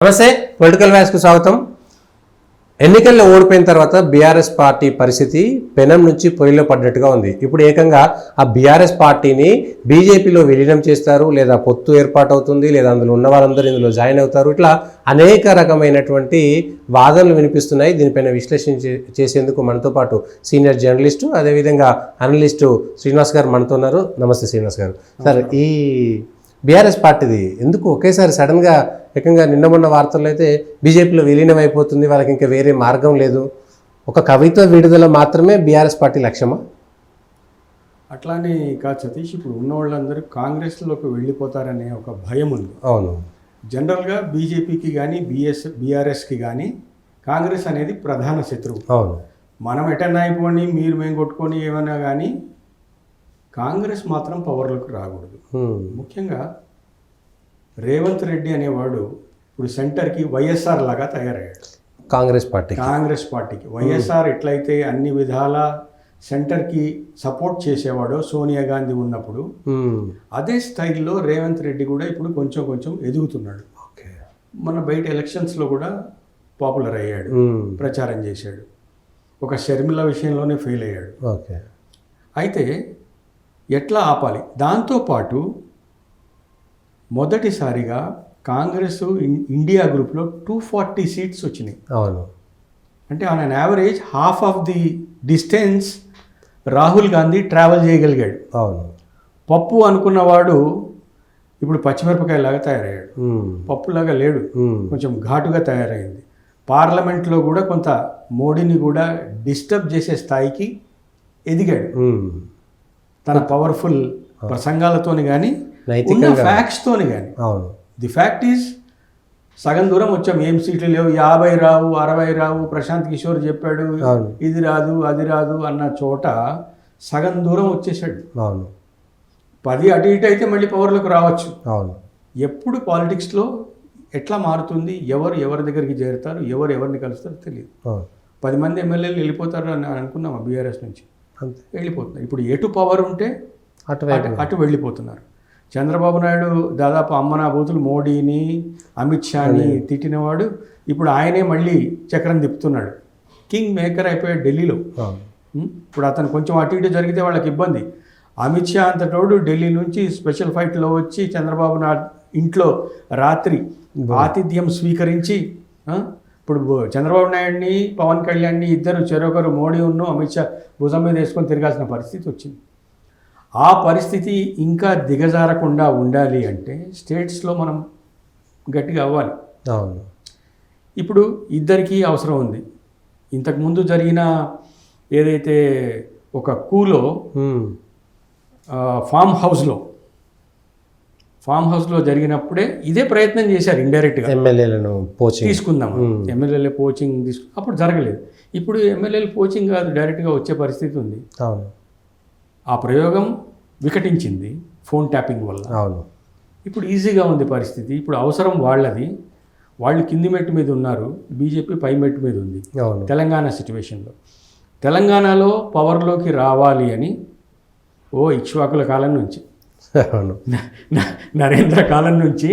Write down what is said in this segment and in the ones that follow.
నమస్తే, పొలిటికల్ వ్యాస్కు స్వాగతం. ఎన్నికల్లో ఓడిపోయిన తర్వాత బీఆర్ఎస్ పార్టీ పరిస్థితి పెనం నుంచి పొయ్యిలో పడ్డట్టుగా ఉంది. ఇప్పుడు ఏకంగా ఆ బీఆర్ఎస్ పార్టీని బీజేపీలో విలీనం చేస్తారు, లేదా పొత్తు ఏర్పాటు అవుతుంది, లేదా అందులో ఉన్న వాళ్ళందరూ ఇందులో జాయిన్ అవుతారు. ఇట్లా అనేక రకమైనటువంటి వాదనలు వినిపిస్తున్నాయి. దీనిపైన విశ్లేషణ చేసేందుకు మనతో పాటు సీనియర్ జర్నలిస్టు, అదేవిధంగా అనలిస్టు శ్రీనివాస్ గారు మనతో ఉన్నారు. నమస్తే శ్రీనివాస్ గారు. సార్, ఈ బీఆర్ఎస్ పార్టీది ఎందుకు ఒకేసారి సడన్గా ఏకంగా నిన్న మొన్న వార్తల్లో అయితే బీజేపీలో విలీనం అయిపోతుంది, వాళ్ళకి ఇంకా వేరే మార్గం లేదు, ఒక కవిత్వ విడుదల మాత్రమే బీఆర్ఎస్ పార్టీ లక్ష్యమా? అట్లానే కాదు సతీష్, ఇప్పుడు ఉన్న వాళ్ళందరూ కాంగ్రెస్లోకి వెళ్ళిపోతారనే ఒక భయం ఉంది. అవును. జనరల్గా బీజేపీకి కానీ బీఆర్ఎస్కి కానీ కాంగ్రెస్ అనేది ప్రధాన శత్రువు. అవును. మనం ఎటన్నా అయిపోండి, మేము కొట్టుకొని ఏమన్నా కానీ కాంగ్రెస్ మాత్రం పవర్లోకి రాకూడదు. ముఖ్యంగా రేవంత్ రెడ్డి అనేవాడు ఇప్పుడు సెంటర్కి వైఎస్ఆర్ లాగా తయారయ్యాడు. కాంగ్రెస్ పార్టీకి వైఎస్ఆర్ ఎట్లయితే అన్ని విధాల సెంటర్కి సపోర్ట్ చేసేవాడో సోనియా గాంధీ ఉన్నప్పుడు, అదే స్టైల్లో రేవంత్ రెడ్డి కూడా ఇప్పుడు కొంచెం ఎదుగుతున్నాడు. మన బయట ఎలక్షన్స్లో కూడా పాపులర్ అయ్యాడు, ప్రచారం చేశాడు. ఒక షర్మిల విషయంలోనే ఫెయిల్ అయ్యాడు. అయితే ఎట్లా ఆపాలి? దాంతోపాటు మొదటిసారిగా కాంగ్రెస్ ఇండియా గ్రూప్లో 240 సీట్స్ వచ్చినాయి. అవును. అంటే on an average half of the distance Rahul Gandhi travel చేయగలిగాడు. అవును. పప్పు అనుకున్నవాడు ఇప్పుడు పచ్చిమిరపకాయలాగా తయారయ్యాడు. పప్పులాగా లేడు, కొంచెం ఘాటుగా తయారైంది. పార్లమెంట్లో కూడా కొంత మోడీని కూడా డిస్టర్బ్ చేసే స్థాయికి ఎదిగాడు. తన పవర్ఫుల్ ప్రసంగాలతోని కానీ ఉన్న ఫ్యాక్ట్స్తోని కానీ. ది ఫ్యాక్ట్ ఈజ్ సగం దూరం వచ్చాం, ఏం సీట్లు లేవు, 50 రావు, 60 రావు, ప్రశాంత్ కిషోర్ చెప్పాడు ఇది రాదు అది రాదు అన్న చోట సగం దూరం వచ్చేసాడు. 10 అటు ఇటు అయితే మళ్ళీ పవర్లోకి రావచ్చు. ఎప్పుడు పాలిటిక్స్లో ఎట్లా మారుతుంది, ఎవరి దగ్గరికి చేరుతారు, ఎవరిని కలుస్తారో తెలియదు. 10 మంది ఎమ్మెల్యేలు వెళ్ళిపోతారు అని అనుకున్నాం బీఆర్ఎస్ నుంచి, వెళ్ళిపోతున్నారు. ఇప్పుడు ఎటు పవర్ ఉంటే అటు వెళ్ళిపోతున్నారు. చంద్రబాబు నాయుడు దాదాపు అమ్మనా బూతులు మోడీని అమిత్ షాని తిట్టినవాడు ఇప్పుడు ఆయనే మళ్ళీ చక్రం తిప్పుతున్నాడు. కింగ్ మేకర్ అయిపోయాడు ఢిల్లీలో. ఇప్పుడు అతను కొంచెం అటు ఇటు జరిగితే వాళ్ళకి ఇబ్బంది. అమిత్ షా అంతటోడు ఢిల్లీ నుంచి స్పెషల్ ఫ్లైట్లో వచ్చి చంద్రబాబు నాయుడు ఇంట్లో రాత్రి ఆతిథ్యం స్వీకరించి, ఇప్పుడు చంద్రబాబు నాయుడిని పవన్ కళ్యాణ్ని ఇద్దరు చెరొకరు మోడీ అమిత్ షా భుజం మీద వేసుకొని తిరగాల్సిన పరిస్థితి వచ్చింది. ఆ పరిస్థితి ఇంకా దిగజారకుండా ఉండాలి అంటే స్టేట్స్లో మనం గట్టిగా అవ్వాలి. ఇప్పుడు ఇద్దరికీ అవసరం ఉంది. ఇంతకుముందు జరిగిన ఏదైతే ఒక కూలో ఫామ్ హౌస్లో జరిగినప్పుడే ఇదే ప్రయత్నం చేశారు ఇండైరెక్ట్గా, ఎమ్మెల్యేలను తీసుకుందాం, ఎమ్మెల్యేల పోచింగ్ అప్పుడు జరగలేదు. ఇప్పుడు ఎమ్మెల్యేలు పోచింగ్ కాదు, డైరెక్ట్గా వచ్చే పరిస్థితి ఉంది. ఆ ప్రయోగం వికటించింది ఫోన్ ట్యాపింగ్ వల్ల. ఇప్పుడు ఈజీగా ఉంది పరిస్థితి. ఇప్పుడు అవసరం వాళ్ళది. వాళ్ళు కింది మెట్టు మీద ఉన్నారు, బీజేపీ పై మెట్టు మీద ఉంది. తెలంగాణ సిచ్యువేషన్లో తెలంగాణలో పవర్లోకి రావాలి అని ఇక్ష్వాకుల కాలం నుంచి, నరేంద్ర కాలం నుంచి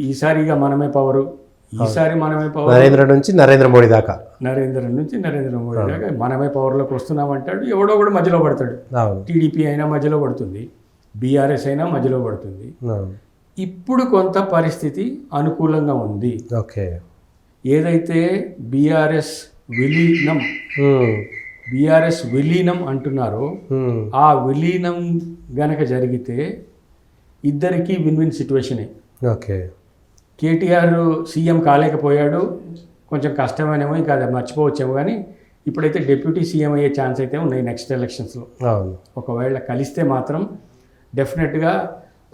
ఈసారిగా మనమే పవరు, ఈసారి మనమే పవర్, నరేంద్ర నుంచి నరేంద్ర మోడీ దాకా మనమే పవర్లోకి వస్తున్నామంటాడు. ఎవడో కూడా మధ్యలో పడతాడు. టీడీపీ అయినా మధ్యలో పడుతుంది, బీఆర్ఎస్ అయినా మధ్యలో పడుతుంది. ఇప్పుడు కొంత పరిస్థితి అనుకూలంగా ఉంది. ఏదైతే బీఆర్ఎస్ విలీనం అంటున్నారో ఆ విలీనం గనక జరిగితే ఇద్దరికీ విన్ సిచ్యువేషనే. కేటీఆర్ సీఎం కాలేకపోయాడు, కొంచెం కష్టమేనేమో, ఇంకా అది మర్చిపోవచ్చేమో, కానీ ఇప్పుడైతే డిప్యూటీ సీఎం అయ్యే ఛాన్స్ అయితే ఉన్నాయి నెక్స్ట్ ఎలక్షన్స్లో. ఒకవేళ కలిస్తే మాత్రం డెఫినెట్గా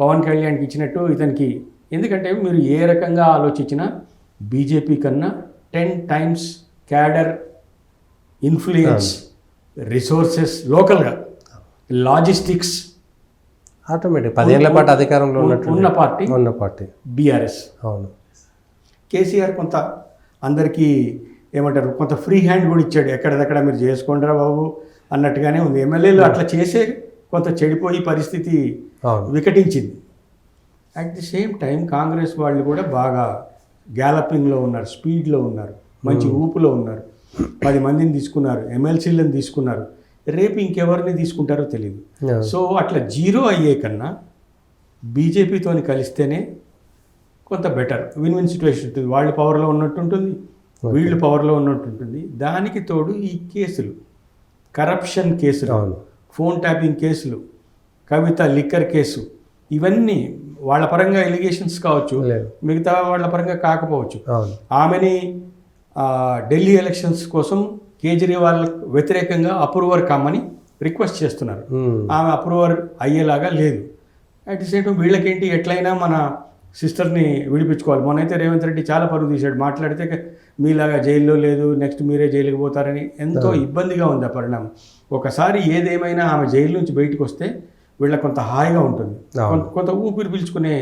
పవన్ కళ్యాణ్కి ఇచ్చినట్టు ఇతనికి. ఎందుకంటే మీరు ఏ రకంగా ఆలోచించినా బీజేపీ కన్నా 10 times క్యాడర్, ఇన్ఫ్లుయెన్స్, రిసోర్సెస్, లోకల్గా లాజిస్టిక్స్, ఆటోమేటిక్ 10 ఏళ్ల పాటు అధికారంలో ఉన్న పార్టీ బీఆర్ఎస్. కేసీఆర్ కొంత అందరికీ ఏమంటారు, కొంత ఫ్రీ హ్యాండ్ కూడా ఇచ్చాడు. ఎక్కడదక్కడ మీరు చేసుకోండిరా బాబు అన్నట్టుగానే ఉంది. ఎమ్మెల్యేలు అట్లా చేసే కొంత చెడిపోయి పరిస్థితి వికటించింది. At the same time Congress వాళ్ళు కూడా బాగా గ్యాలపింగ్లో ఉన్నారు, స్పీడ్లో ఉన్నారు, మంచి ఊపులో ఉన్నారు, 10 మందిని తీసుకున్నారు, ఎమ్మెల్సీలను తీసుకున్నారు. రేపు ఇంకెవరిని తీసుకుంటారో తెలియదు. సో అట్లా జీరో అయ్యే కన్నా బీజేపీతోని కలిస్తేనే కొంత బెటర్, విన్ విన్ సిచ్యువేషన్ ఉంటుంది. వాళ్ళు పవర్లో ఉన్నట్టు ఉంటుంది, వీళ్ళు పవర్లో ఉన్నట్టు ఉంటుంది. దానికి తోడు ఈ కేసులు, కరప్షన్ కేసులు, ఫోన్ ట్యాపింగ్ కేసులు, కవిత లిక్కర్ కేసు, ఇవన్నీ వాళ్ళ పరంగా ఎలిగేషన్స్ కావచ్చు, మిగతా వాళ్ళ పరంగా కాకపోవచ్చు. ఆమెని ఢిల్లీ ఎలక్షన్స్ కోసం కేజ్రీవాల్ వ్యతిరేకంగా అప్రూవర్ కమ్మని రిక్వెస్ట్ చేస్తున్నారు. ఆమె అప్రూవర్ అయ్యేలాగా లేదు. అట్ ది సేమ్ టైం వీళ్ళకేంటి, ఎట్లయినా మన సిస్టర్ని విడిపించుకోవాలి. మొన్నైతే రేవంత్ రెడ్డి చాలా పరుగు తీశాడు, మాట్లాడితే మీలాగా జైల్లో లేదు, నెక్స్ట్ మీరే జైలుకి పోతారని. ఎంతో ఇబ్బందిగా ఉంది ఆ పరిణామం. ఒకసారి ఏదేమైనా ఆమె జైలు నుంచి బయటకు వస్తే వీళ్ళకి కొంత హాయిగా ఉంటుంది, కొంత ఊపిరి పీల్చుకునే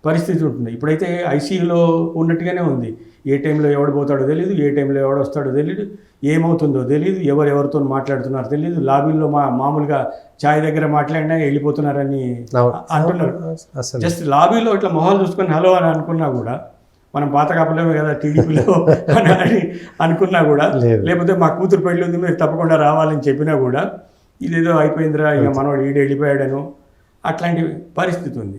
పరిస్థితి ఉంటుంది. ఇప్పుడైతే ఐసీయూలో ఉన్నట్టుగానే ఉంది. ఏ టైంలో ఎవడు పోతాడో తెలియదు, ఏ టైంలో ఎవడు వస్తాడో తెలియదు, ఏమవుతుందో తెలియదు, ఎవరెవరితో మాట్లాడుతున్నారో తెలియదు. లాబీల్లో మామూలుగా ఛాయ్ దగ్గర మాట్లాడినా వెళ్ళిపోతున్నారని అంటున్నారు. జస్ట్ లాబీలో ఇట్లా మొహాలు చూసుకొని హలో అని అనుకున్నా కూడా, మనం పాత కాపలేమే కదా టీడీపీలో అని అనుకున్నా కూడా, లేకపోతే మా కూతురు పెళ్ళి ఉంది మీరు తప్పకుండా రావాలని చెప్పినా కూడా, ఇదేదో అయిపోయిందిరా ఇక మనవాడు ఈడు వెళ్ళిపోయాడను అట్లాంటి పరిస్థితి ఉంది.